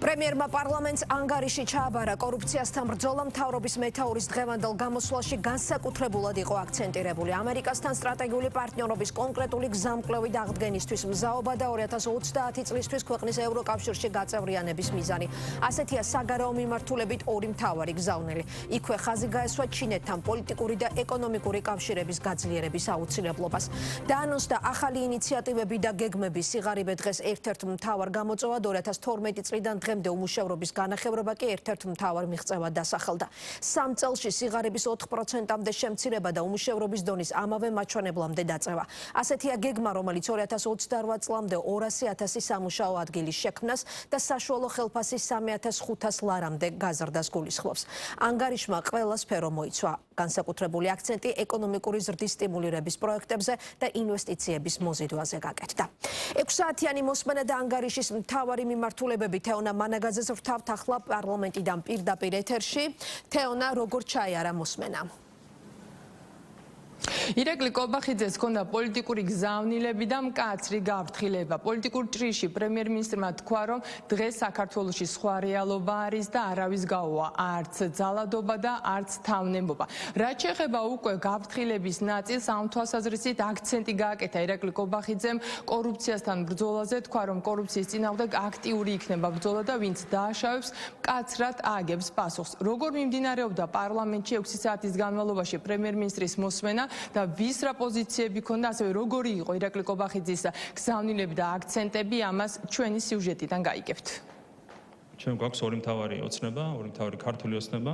პრემიერმა პარლამენტს ანგარიში ჩააბარა კორუფციასთან ბრძოლა მთავრობის მეთაურის დღევანდელ გამოსვლაში განსაკუთრებულად იყო აქცენტირებული. ამერიკასთან სტრატეგიული პარტნიორობის კონკრეტული გზამკვლევი დაღდგენისთვის მზაობა და 2030 წლისთვის ქვეყნის ევროკავშირში გაწევრიანების მიზანი. ასეთია საგარეო მიმართულებით ორი მთავარი გზავნილი. იქვე ხაზი გაესვა ჩინეთთან პოლიტიკური და ეკონომიკური კავშირების გაძლიერების აუცილებლობას. დაანონსდა ახალი ინიციატივები და გეგმები. სიღარიბე დღეს ერთ-ერთ მთავარ გამოწვევად 2012 წლიდან დღემდე უმუშევრობის განახევრება კი ერთ-ერთ მთავარ მიღწევად დასახელდა. 3 წელში სიღარიბის 4%-მდე შემცირება და უმუშევრობის დონის ამავე მაჩვენებლამდე დაწევა. ასეთია გეგმა, რომელიც 2028 წლამდე 200,000 სამუშაო ადგილის შექმნას და საშუალო ხელფასის 3,500 ლარამდე გაზრდას გულისხმობს. ანგარიშმა ყველა სფერო მოიცვა. განსაკუთრებული აქცენტი ეკონომიკური ზრდის სტიმულირების პროექტებზე და ინვესტიციების მოზიდვაზე გაკეთდა. 6 საათიანი მოსმენა და ანგარიშის მთავარი მიმართულებები თეონა მანაგაძეს ვრთავთ ახლა პარლამენტიდან პირდაპირ ეთერში. თეონა, როგორ ჩაიარა მოსმენა? ირაკლი კობახიძეს ჰქონდა პოლიტიკური გზავნილები და მკაცრი გაფრთხილება. პოლიტიკურ ჭრილში პრემიერ-მინისტრმა თქვა, რომ დღეს საქართველოში სხვა რეალობა არის და არავის გაუვა არც ძალადობა და არც თავნებობა. რაც შეეხება უკვე გაფრთხილების ნაწილს, ამ თვალსაზრისით აქცენტი გააკეთა ირაკლი კობახიძემ კორუფციასთან ბრძოლაზე, თქვა, რომ კორუფციის წინააღმდეგ აქტიური იქნება ბრძოლა და ვინც დააშავებს, მკაცრად ააგებს პასუხს. როგორ მიმდინარეობდა პარლამენტში 6 საათის განმავლობაში პრემიერ-მინისტრის მოსმენა და ვის რა პოზიციები ქონდა, ასევე როგორი იყო ირაკლი კობახიძის გზავნილები და აქცენტები, ამას ჩვენი სიუჟეტიდან გაიგებთ. ჩვენ გვაქვს ორი მთავარი ოცნება, ორი მთავარი ქართული ოცნება.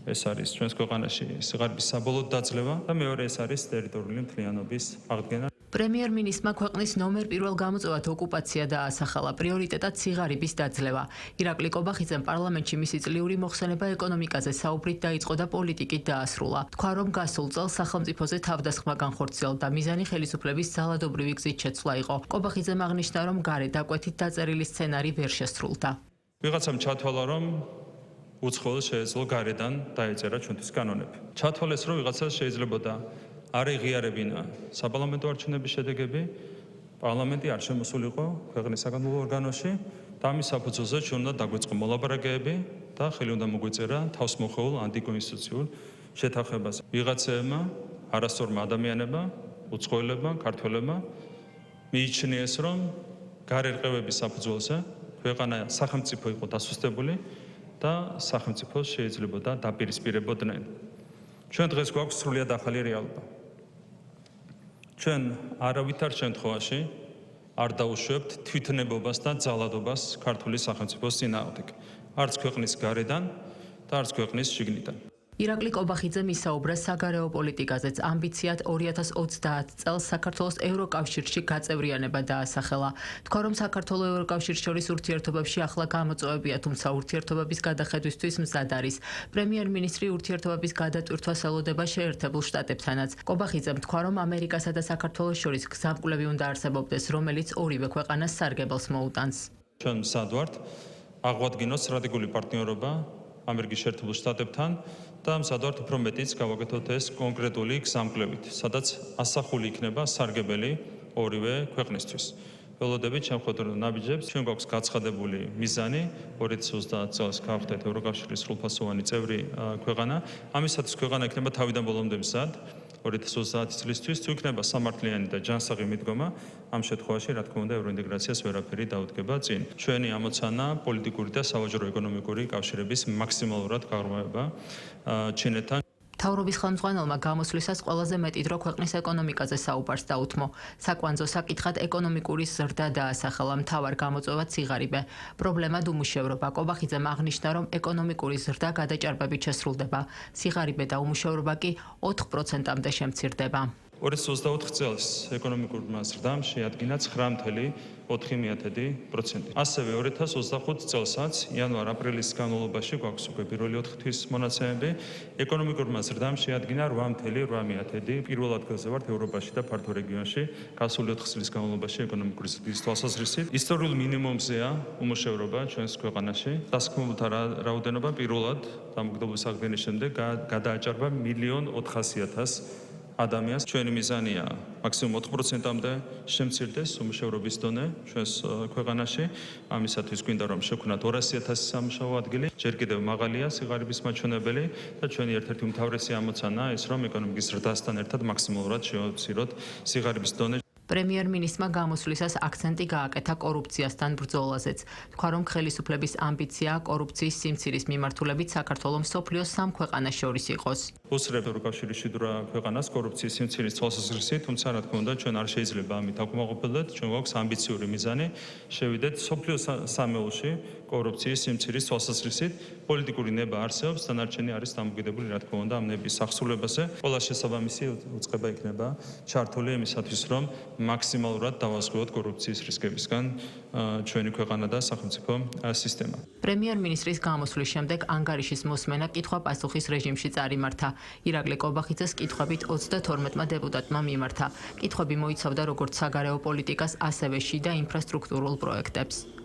ეს არის ჩვენს ქვეყანაში სიღარიბის საბოლოო დაძლევა და მეორე ეს არის ტერიტორიული მთლიანობის აღდგენა. პრემიერ-მინისტრმა ქვეყნის ნომერ პირველ გამოწვევად ოკუპაცია დაასახელა, პრიორიტეტად სიღარიბის დაძლევა. ირაკლი კობახიძემ პარლამენტში მისი წლიური მოხსენება ეკონომიკაზე საუბრით დაიწყო და პოლიტიკით დაასრულა. თქვა, რომ გასულ წელს სახელმწიფოზე თავდასხმა განხორციელდა, მიზანი ხელისუფლების ძალადობრივი გზით შეცვლა იყო. კობახიძემ აღნიშნა, რომ გარეთ დაკვეთით დაწერილი სცენარი ვერ შესრულდა. ვიღაცამ ჩათვალა, რომ უცხოელს შეეძლო გარედან დაეწერა ჩვენთვის კანონები. ჩათვალეს, რომ ვიღაცას შეიძლებოდა არ ეღიარებინა საპარლამენტო არჩევნების შედეგები, პარლამენტი არ შემოსულიყო ქვეყნის საკანონმდებლო ორგანოში და ამის საფუძველზე ჩვენ უნდა დაგვეწყო მოლაპარაკებები და ხელი უნდა მოგვეწერა თავსმოხეულ ანტიკონსტიტუციურ შეთანხმებას. ვიღაცებმა, არასწორმა ადამიანებმა, უცხოელებმა, ქართველებმა მიიჩნიეს, რომ გარერყევების საფუძველზე ქვეყანა სახელმწიფო იყო დასუსტებული და სახელმწიფოს შეიძლებოდა დაპირისპირებოდნენ. ჩვენ დღეს გვაქვს სრულიად ახალი რეალობა. ჩვენ არავითარ შემთხვევაში არ დაუშვებთ თვითნებობას და ძალადობას ქართული სახელმწიფოს წინააღმდეგ, არც ქვეყნის გარედან და არც ქვეყნის შიგნიდან. ირაკლი კობახიძემ ისაუბრა საგარეო პოლიტიკაზეც. ამბიციად 2030 წელს საქართველოს ევროკავშირში გაწევრიანება დაასახელა. თქვა, რომ საქართველოს ევროკავშირს შორის ურთიერთობებში ახლა გამოწვევებია, თუმცა ურთიერთობების გადახედვისთვის მზად არის. პრემიერ-მინისტრი ურთიერთობების გადატვირთვას ელოდება შეერთებულ შტატებთანაც. კობახიძემ თქვა, რომ ამერიკასა და საქართველოს შორის გზამკვლევი უნდა არსებობდეს, რომელიც ორივე ქვეყანას სარგებელს მოუტანს. ჩვენ მზად ვართ აღვადგინოთ სტრატეგიული პარტნიორობა ამერიკის შეერთებულ შტატებთან და მზად ვართ უფრო მეტიც გავაკეთოთ ეს კონკრეტული გზამკვლევით, სადაც ასახული იქნება სარგებელი ორივე ქვეყნისთვის. ველოდებით შემოხვედრ ნაბიჯებს, ჩვენ გვაქვს გაცხადებული მიზანი 2030 წელს გავხდეთ ევროკავშირის სრულფასოვანი წევრი ქვეყანა. ამისათვის ქვეყანა იქნება თავიდან ბოლომდე მზად 2030 წლისთვის, თუ იქნება სამართლიანი და ჯანსაღი მიდგომა, ამ შემთხვევაში, რა თქმა უნდა, ევროინტეგრაციას ვერაფერი დაუდგება წინ. ჩვენი ამოცანა პოლიტიკური და სავაჭრო ეკონომიკური კავშირების მაქსიმალურად გაღრმავება ჩინეთთან. მთავრობის ხელმძღვანელმა გამოსვლისას ყველაზე მეტი დრო ქვეყნის ეკონომიკაზე საუბარს დაუთმო. საკვანძო საკითხად ეკონომიკური ზრდა დაასახელა, მთავარ გამოწვევად სიღარიბე. პრობლემად უმუშევრობა. კობახიძემ აღნიშნა, რომ ეკონომიკური ზრდა გადაჭარბებით შესრულდება. სიღარიბე და უმუშევრობა კი 4%-მდე შემცირდება. 2024 წელს ეკონომიკურმა ზრდამ შეადგინა 9,4%. ასევე 2025 წელსაც იანვარ-აპრილის განმავლობაში გვაქვს უკვე პირველი 4 თვის მონაცემები. ეკონომიკურმა ზრდამ შეადგინა 8,8%. პირველ ადგილზე ვართ ევროპაში და ფართო რეგიონში. გასული 4 წლის განმავლობაში ეკონომიკური ზრდის თვალსაზრისით ისტორიულ მინიმუმზეა უმუშევრობა ჩვენს ქვეყანაში. დასაქმებულთა რაოდენობა პირველად დამოუკიდებლობის აღდგენის შემდეგ გადააჭარბა 1,400,000 ადამიანს. ჩვენი მიზანია მაქსიმუმ 4%-მდე შემცირდეს უმუშევრობის დონე ჩვენს ქვეყანაში. ამისათვის გვინდა რომ შევქმნათ 200,000 სამუშაო ადგილი. ჯერ კიდევ მაღალია სიღარიბის მაჩვენებელი და ჩვენი ერთ-ერთი უმთავრესი ამოცანა ის რომ ეკონომიკის ზრდასთან ერთად მაქსიმალურად შევაცილოთ სიღარიბის დონე. პრემიერ-მინისტრმა გამოსვლისას აქცენტი გააკეთა კორუფციასთან ბრძოლაზეც. თქვა, რომ ხელისუფლების ამბიციაა კორუფციის სიმცირის მიმართულებით საქართველოს მსოფლიოს 3 ქვეყანას შორის იყოს. უსწრებს ევროკავშირის შიდრა ქვეყანას კორუფციის სიმცირის თვალსაზრისით, თუმცა რა თქმა უნდა, ჩვენ არ შეიძლება ამით აკმაყოფილდეთ, ჩვენ გვაქვს ამბიციური მიზანი, შევიდეთ მსოფლიოს სამეულში კორუფციის სიმცირის თვალსაზრისით. პოლიტიკური ნება არსებობს, დანარჩენი არის დამოკიდებული რა თქმა უნდა ამ ნების აღსრულებაზე. ყველა შესაბამისი უწყება იქნება ჩართული იმისათვის, რომ მაქსიმალურად დავასრულოთ კორუფციის რისკებისგან ჩვენი ქვეყანა და სახელმწიფო სისტემა. პრემიერ-მინისტრის გამოსვლის შემდეგ ანგარიშის მოსმენა კითხვა-პასუხის რეჟიმში წარიმართა. ირაკლი კობახიძეს კითხვებით 32-მა დეპუტატმა მიმართა. კითხვები მოიცავდა როგორც საგარეო პოლიტიკას, ასევე შიდა ინფრასტრუქტურულ პროექტებს.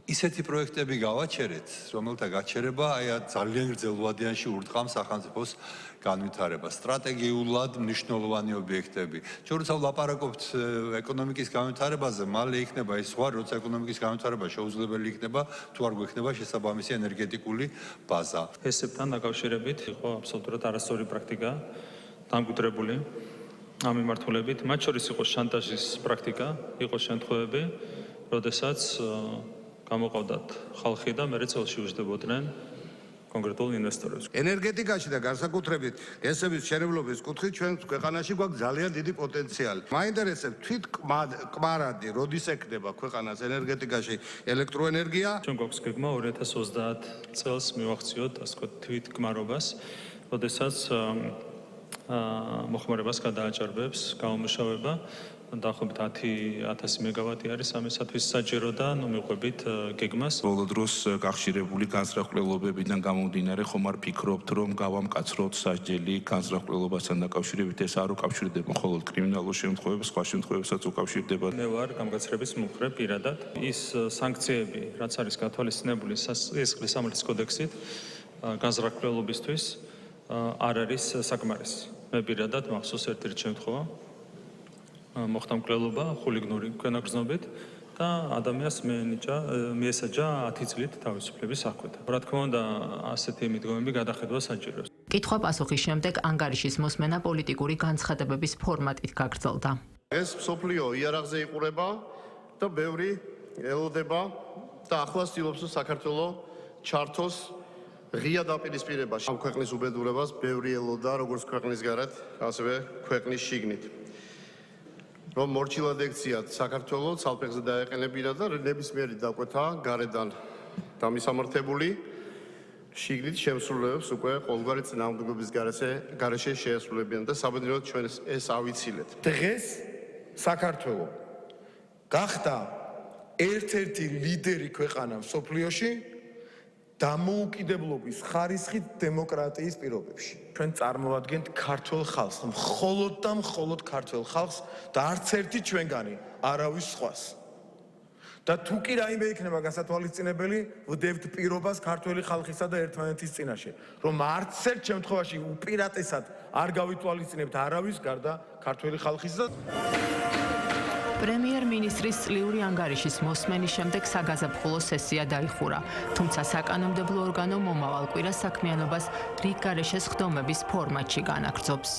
ისეთი პროექტები გავაჩერეთ, რომელთა გაჩერება ძალიან გრძელ ვადიანში ურტყამს სახელმწიფოს განვითარებას. სტრატეგიულად მნიშვნელოვანი ობიექტები. ჩვენ როცა ვლაპარაკობთ ეკონომიკის განვითარებაზე, მალე იქნება ის ზღვარი, როცა ეკონომიკის განვითარება შეუძლებელი იქნება, თუ არ გვექნება შესაბამისი ენერგეტიკული ბაზა. ფესებთან დაკავშირებით იყო აბსოლუტურად არასწორი პრაქტიკა დამკვიდრებული ამ მიმართულებით. მათ შორის იყო შანტაჟის პრაქტიკა, იყო შემთხვევები, როდესაც გამოყავდათ ხალხი და მერე წელში უჯდებოდნენ კონკრეტულ ინვესტორებს. ენერგეტიკაში და განსაკუთრებით გესების შენებლობის კუთხით ჩვენ ქვეყანაში გვაქვს ძალიან დიდი პოტენციალი. მაინტერესებს თვითკმარადი, როდის ექნება ქვეყანას ენერგეტიკაში ელექტროენერგია? ჩვენ გვაქვს გეგმა 2030 წელს მივახციოთ ასე ვთქვათ თვითკმარობას, როდესაც მოხმარებას გადააჭარბებს გამომუშავება. დაახლოებით 10,000 მეგავატი არის ამისათვის საჭირო და მივყვებით გეგმას. ბოლო დროს გახშირებული განსაზღვრულობებიდან გამომდინარე ხომ არ ფიქრობთ რომ გავამკაცროთ სასჯელი განსაზღვრულობასთან დაკავშირებით ეს არ უკავშირდება მხოლოდ კრიმინალურ შემთხვევებს, სხვა შემთხვევებსაც უკავშირდება. მე ვარ გამგაცრების მომხრე პირადად. ის სანქციები, რაც არის გათვალისწინებული სისხლის სამართლის კოდექსით განსაზღვრულობისთვის არ არის საკმარისი. მე პირადად მახსოვს ერთ-ერთი შემთხვევა მოხდა მკვლელობა ხულიგნური ქვენაგრძნობით და ადამიანს მიესაჯა 10 წლით თავისუფლების აღკვეთა. რა თქმა უნდა, ასეთი მიდგომები გადახედვა საჭიროებს. კითხვა-პასუხის შემდეგ ანგარიშის მოსმენა პოლიტიკური განცხადებების ფორმატით გაგრძელდა. ეს მსოფლიო იარაღზე იყურება და ბევრი ელოდება და ახლა ცდილობს საქართველოს ჩართოს ღია დაპირისპირებაში. ამ ქვეყნის უბედურებას ბევრი ელოდა როგორც ქვეყნის გარეთ, ასევე ქვეყნის შიგნით. რომ მორჩილად ექციათ საქართველოს ცალფეხზე დაეყენებინა და ნებისმიერი დაკვეთა გარედან დამისამართებული შიგნით შემსრულებებს უკვე ყოველგვარი წინააღმდეგობის გარეშე შეესრულებიან და საბედნიეროდ ჩვენ ეს ავიცილეთ. დღეს საქართველოს გახდა ერთ-ერთი ლიდერი ქვეყანა მსოფლიოში დამოუკიდებლობის ხარისხით დემოკრატიის პირობებში. ჩვენ წარმოვადგენთ ქართულ ხალხს, მხოლოდ და მხოლოდ ქართულ ხალხს და არც ერთი ჩვენგანი არავის სხვას. და თუ კი რაიმე იქნება გასათვალისწინებელი, ვდევთ პირობას ქართული ხალხისა და ერთმანეთის წინაშე, რომ არც ერთ შემთხვევაში უპირატესად არ გავითვალისწინებთ არავის გარდა ქართული ხალხისა. პრემიერ-მინისტრის წლიური ანგარიშის მოსმენის შემდეგ საგაზაფხულო სესია დაიხურა, თუმცა საკანონმდებლო ორგანო მომავალ კვირას საქმიანობას რიგ გარეშე სხდომების ფორმატში განაგრძობს.